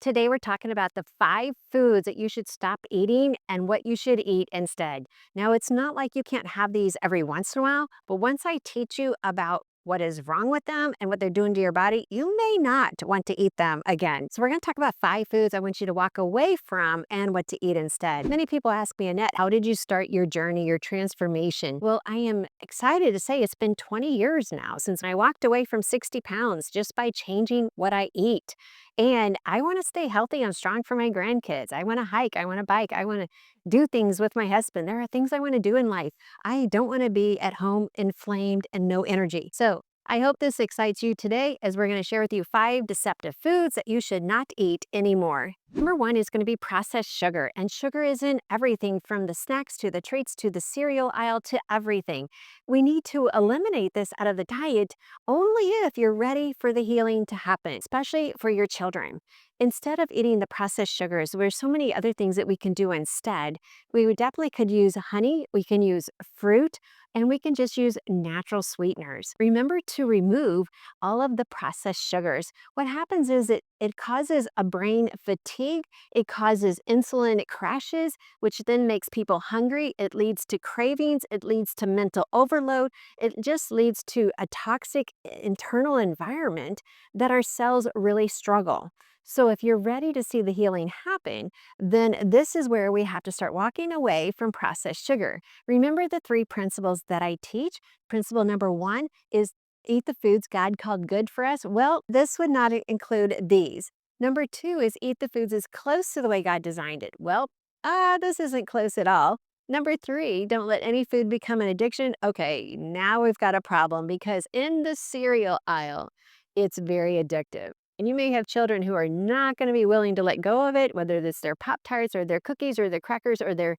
Today, we're talking about the 5 foods that you should stop eating and what you should eat instead. Now, it's not like you can't have these every once in a while, but once I teach you about what is wrong with them and what they're doing to your body, you may not want to eat them again. So, we're going to talk about 5 foods I want you to walk away from and what to eat instead. Many people ask me, Annette, how did you start your journey, your transformation? Well, I am excited to say it's been 20 years now since I walked away from 60 pounds just by changing what I eat. And I want to stay healthy and strong for my grandkids. I want to hike. I want to bike. I want to do things with my husband. There are things I want to do in life. I don't want to be at home inflamed and no energy. So I hope this excites you today as we're going to share with you 5 deceptive foods that you should not eat anymore. Number 1 is going to be processed sugar. And sugar is in everything from the snacks to the treats to the cereal aisle to everything. We need to eliminate this out of the diet only if you're ready for the healing to happen, especially for your children. Instead of eating the processed sugars, there's so many other things that we can do instead. We would definitely could use honey, we can use fruit, and we can just use natural sweeteners. Remember to remove all of the processed sugars. What happens is it causes a brain fatigue, it causes insulin crashes, which then makes people hungry. It leads to cravings, it leads to mental overload, it just leads to a toxic internal environment that our cells really struggle. So if you're ready to see the healing happen, then this is where we have to start walking away from processed sugar. Remember the 3 principles that I teach? Principle number 1 is eat the foods God called good for us. Well, this would not include these. Number 2 is eat the foods as close to the way God designed it. Well, this isn't close at all. Number 3, don't let any food become an addiction. Okay, now we've got a problem because in the cereal aisle, it's very addictive. And you may have children who are not going to be willing to let go of it, whether it's their Pop Tarts or their cookies or their crackers or their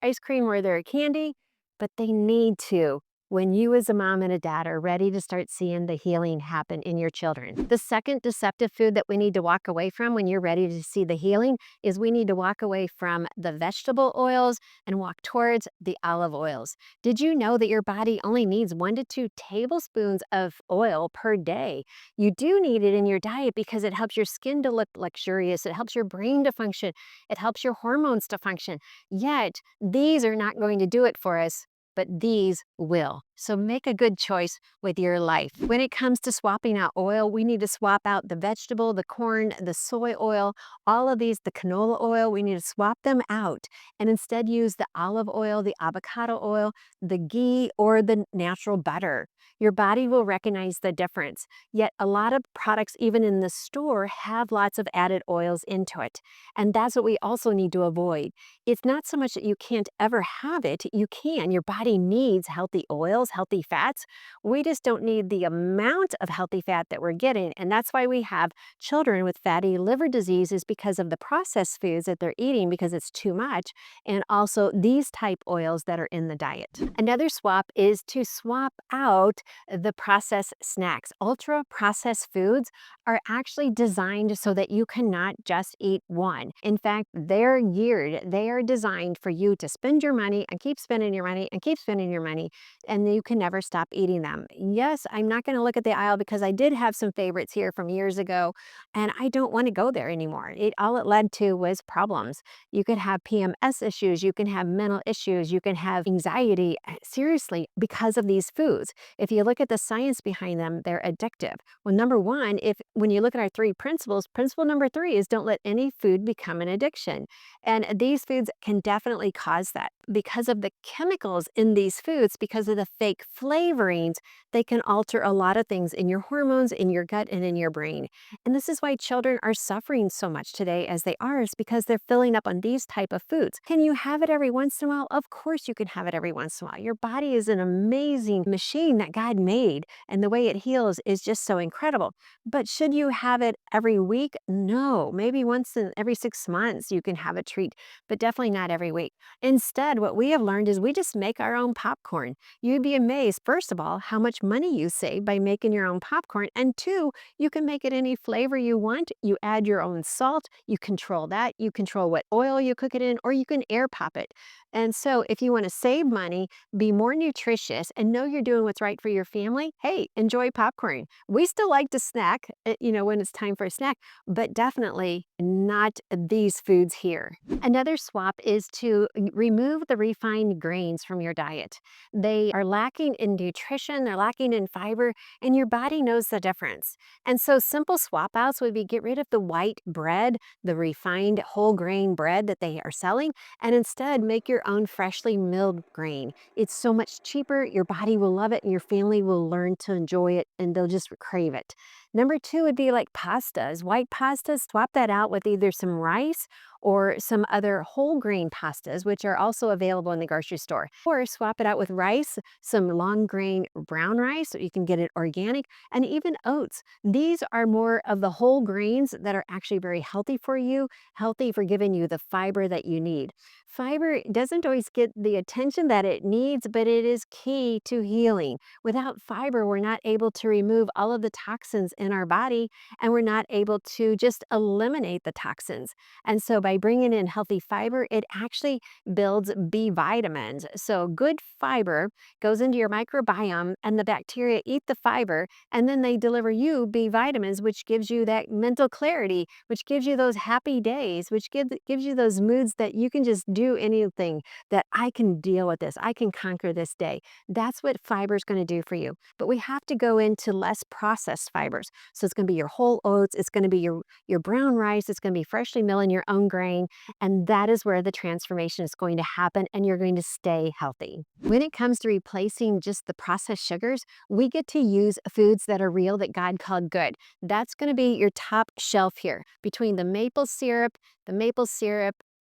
ice cream or their candy, but they need to when you as a mom and a dad are ready to start seeing the healing happen in your children. The second deceptive food that we need to walk away from when you're ready to see the healing is we need to walk away from the vegetable oils and walk towards the olive oils. Did you know that your body only needs 1 to 2 tablespoons of oil per day? You do need it in your diet because it helps your skin to look luxurious, it helps your brain to function, it helps your hormones to function. Yet, these are not going to do it for us, but these will. So make a good choice with your life. When it comes to swapping out oil, we need to swap out the vegetable, the corn, the soy oil, all of these, the canola oil, we need to swap them out and instead use the olive oil, the avocado oil, the ghee, or the natural butter. Your body will recognize the difference. Yet a lot of products, even in the store, have lots of added oils into it. And that's what we also need to avoid. It's not so much that you can't ever have it, you can. Your body needs healthy oils, healthy fats. We just don't need the amount of healthy fat that we're getting. And that's why we have children with fatty liver disease is because of the processed foods that they're eating because it's too much. And also these type oils that are in the diet. Another swap is to swap out the processed snacks. Ultra processed foods are actually designed so that you cannot just eat one. In fact, they are designed for you to spend your money and keep spending your money and keep spending your money, and you can never stop eating them. Yes, I'm not going to look at the aisle because I did have some favorites here from years ago, and I don't want to go there anymore. All it led to was problems. You could have PMS issues, you can have mental issues, you can have anxiety, seriously, because of these foods. If you look at the science behind them, they're addictive. Well, number 1, when you look at our 3 principles, principle number 3 is don't let any food become an addiction. And these foods can definitely cause that because of the chemicals in these foods, because of the fake flavorings, they can alter a lot of things in your hormones, in your gut, and in your brain. And this is why children are suffering so much today as they are, is because they're filling up on these type of foods. Can you have it every once in a while? Of course you can have it every once in a while. Your body is an amazing machine that God made, and the way it heals is just so incredible. But should you have it every week? No, maybe once in every 6 months you can have a treat, but definitely not every week. Instead, what we have learned is we just make our our own popcorn. You'd be amazed, first of all, how much money you save by making your own popcorn. And two, you can make it any flavor you want. You add your own salt, you control that, you control what oil you cook it in, or you can air pop it. And so if you want to save money, be more nutritious, and know you're doing what's right for your family, hey, enjoy popcorn. We still like to snack, when it's time for a snack, but definitely not these foods here. Another swap is to remove the refined grains from your diet. They are lacking in nutrition, they're lacking in fiber, and your body knows the difference. And so simple swap outs would be get rid of the white bread, the refined whole grain bread that they are selling, and instead make your own freshly milled grain. It's so much cheaper, your body will love it, and your family will learn to enjoy it, and they'll just crave it. Number two would be like pastas. White pastas, swap that out with either some rice or some other whole grain pastas, which are also available in the grocery store. Or swap it out with rice, some long grain brown rice, so you can get it organic, and even oats. These are more of the whole grains that are actually very healthy for you, healthy for giving you the fiber that you need. Fiber doesn't always get the attention that it needs, but it is key to healing. Without fiber, we're not able to remove all of the toxins in our body, and we're not able to just eliminate the toxins. And so by bringing in healthy fiber, it actually builds B vitamins. So good fiber goes into your microbiome, and the bacteria eat the fiber, and then they deliver you B vitamins, which gives you that mental clarity, which gives you those happy days, which gives you those moods that you can just do anything, that I can deal with this, I can conquer this day. That's what fiber is going to do for you. But we have to go into less processed fibers. So it's going to be your whole oats, it's going to be your brown rice, it's going to be freshly milled in your own grain, and that is where the transformation is going to happen, and you're going to stay healthy. When it comes to replacing just the processed sugars, we get to use foods that are real, that God called good. That's going to be your top shelf here between the maple syrup,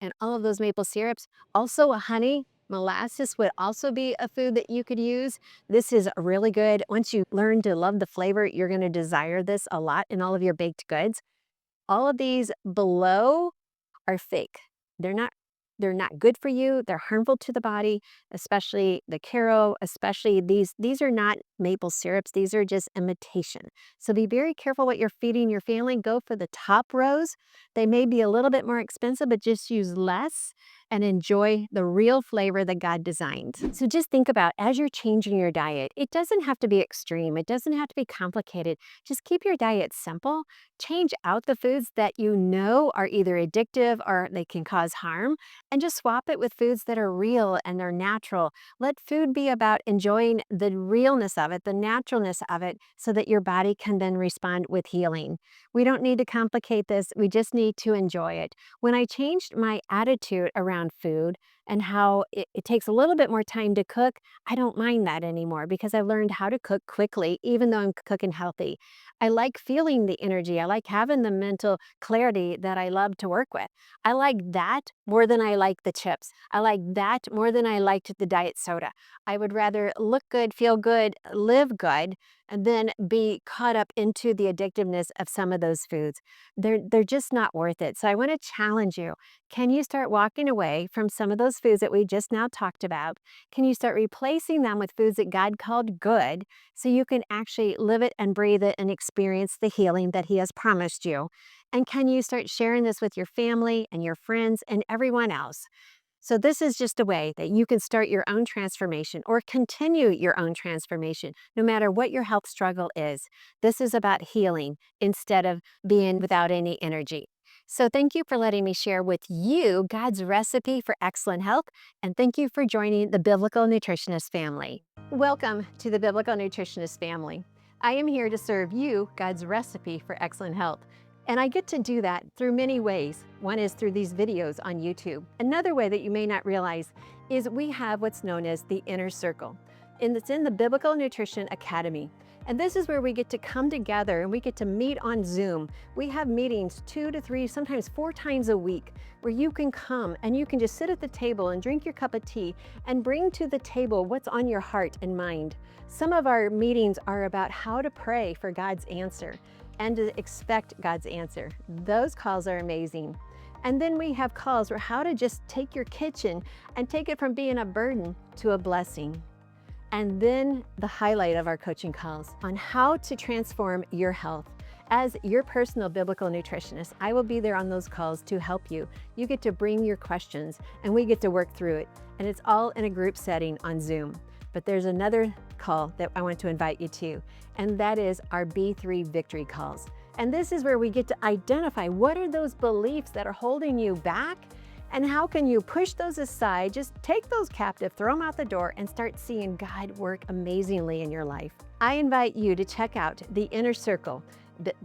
and all of those maple syrups. Also, a honey. Molasses would also be a food that you could use. This is really good. Once you learn to love the flavor, you're going to desire this a lot in all of your baked goods. All of these below are fake. They're not they're not good for you. They're harmful to the body, especially the Caro, especially these are not maple syrups. These are just imitation. So be very careful what you're feeding your family. Go for the top rows. They may be a little bit more expensive, but just use less and enjoy the real flavor that God designed. So just think about, as you're changing your diet, it doesn't have to be extreme. It doesn't have to be complicated. Just keep your diet simple. Change out the foods that you know are either addictive or they can cause harm, and just swap it with foods that are real and they're natural. Let food be about enjoying the realness of it, the naturalness of it, so that your body can then respond with healing. We don't need to complicate this. We just need to enjoy it. When I changed my attitude around food and how it takes a little bit more time to cook, I don't mind that anymore because I've learned how to cook quickly, even though I'm cooking healthy. I like feeling the energy. I like having the mental clarity that I love to work with. I like that more than I like the chips. I like that more than I liked the diet soda. I would rather look good, feel good, live good, and then be caught up into the addictiveness of some of those foods. They're just not worth it. So I want to challenge you. Can you start walking away from some of those foods that we just now talked about? Can you start replacing them with foods that God called good, so you can actually live it and breathe it and experience the healing that He has promised you? And can you start sharing this with your family and your friends and everyone else? So this is just a way that you can start your own transformation or continue your own transformation, no matter what your health struggle is. This is about healing instead of being without any energy. So thank you for letting me share with you God's recipe for excellent health, and thank you for joining the Biblical Nutritionist family. Welcome to the Biblical Nutritionist family. I am here to serve you God's recipe for excellent health. And I get to do that through many ways. One is through these videos on YouTube. Another way that you may not realize is we have what's known as the Inner Circle. And it's in the Biblical Nutrition Academy. And this is where we get to come together and we get to meet on Zoom. We have meetings 2 to 3, sometimes 4 times a week, where you can come and you can just sit at the table and drink your cup of tea and bring to the table what's on your heart and mind. Some of our meetings are about how to pray for God's answer and to expect God's answer. Those calls are amazing. And then we have calls for how to just take your kitchen and take it from being a burden to a blessing. And then the highlight of our coaching calls on how to transform your health. As your personal biblical nutritionist, I will be there on those calls to help you. You get to bring your questions and we get to work through it. And it's all in a group setting on Zoom. But there's another call that I want to invite you to, and that is our B3 Victory Calls. And this is where we get to identify what are those beliefs that are holding you back and how can you push those aside, just take those captive, throw them out the door, and start seeing God work amazingly in your life. I invite you to check out the Inner Circle,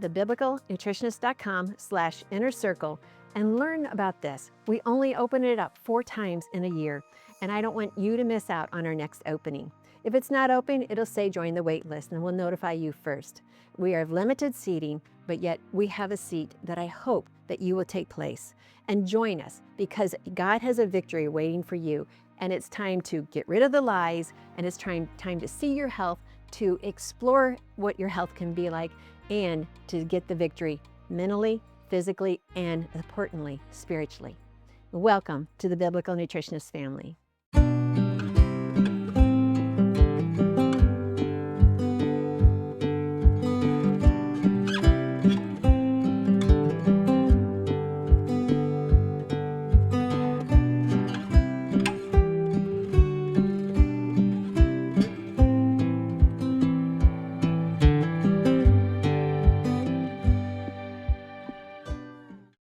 thebiblicalnutritionist.com/inner circle, and learn about this. We only open it up 4 times in a year, and I don't want you to miss out on our next opening. If it's not open, it'll say join the wait list and we'll notify you first. We are limited seating, but yet we have a seat that I hope that you will take place and join us, because God has a victory waiting for you, and it's time to get rid of the lies, and it's time to see your health, to explore what your health can be like, and to get the victory mentally, physically, and importantly, spiritually. Welcome to the Biblical Nutritionist family.